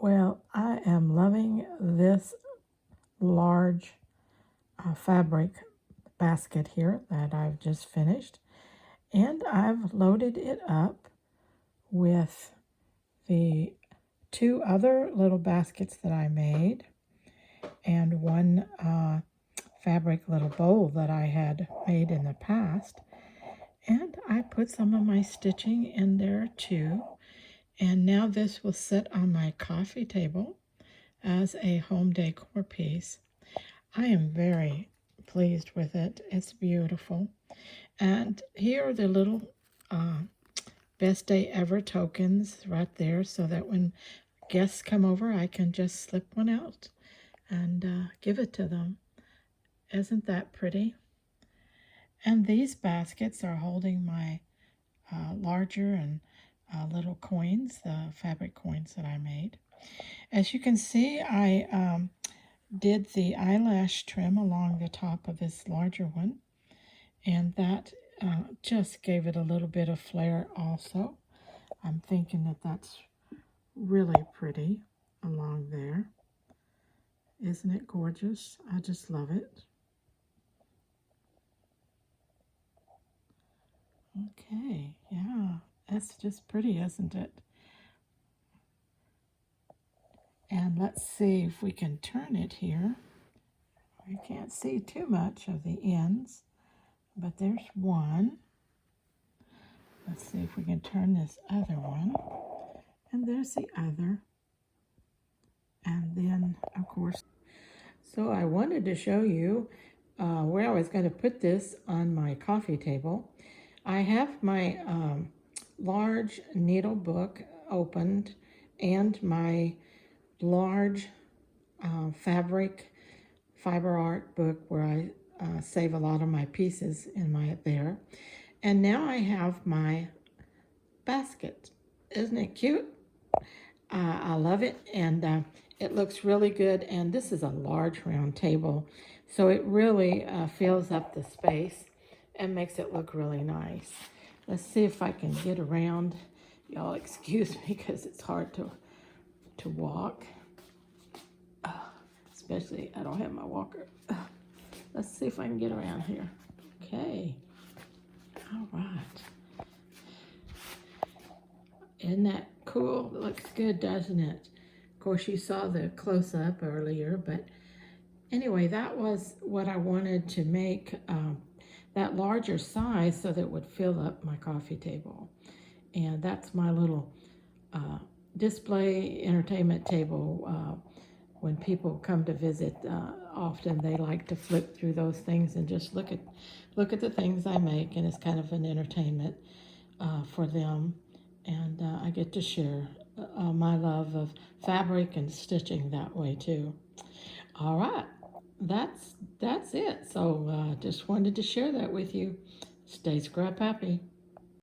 Well, I am loving this large fabric basket here that I've just finished, and I've loaded it up with the two other little baskets that I made and one fabric little bowl that I had made in the past. And I put some of my stitching in there too. And now this will sit on my coffee table as a home decor piece. I am very pleased with it. It's beautiful. And here are the little best day ever tokens right there, so that when guests come over, I can just slip one out and give it to them. Isn't that pretty? And these baskets are holding my larger and little coins, the fabric coins that I made. As you can see, I did the eyelash trim along the top of this larger one, and that just gave it a little bit of flair also. I'm thinking that that's really pretty along there. Isn't it gorgeous? I just love it. Okay, yeah, that's just pretty, isn't it? And let's see if we can turn it here. You can't see too much of the ends, but there's one. Let's see if we can turn this other one. And there's the other. And then, of course, so I wanted to show you where I was going to put this on my coffee table. I have my large needle book opened and my large fabric fiber art book where I save a lot of my pieces in there. And now I have my basket. Isn't it cute? I love it, and it looks really good. And this is a large round table, so it really fills up the space and makes it look really nice. Let's see if I can get around. Y'all excuse me because it's hard to walk. Especially, I don't have my walker. Let's see if I can get around here. Okay. All right. Isn't that cool? It looks good, doesn't it? Of course, you saw the close-up earlier, but anyway, that was what I wanted to make that larger size so that it would fill up my coffee table. And that's my little display entertainment table. When people come to visit, often they like to flip through those things and just look at the things I make, and it's kind of an entertainment for them. And I get to share my love of fabric and stitching that way too. All right, that's it. So just wanted to share that with you. Stay scrap happy.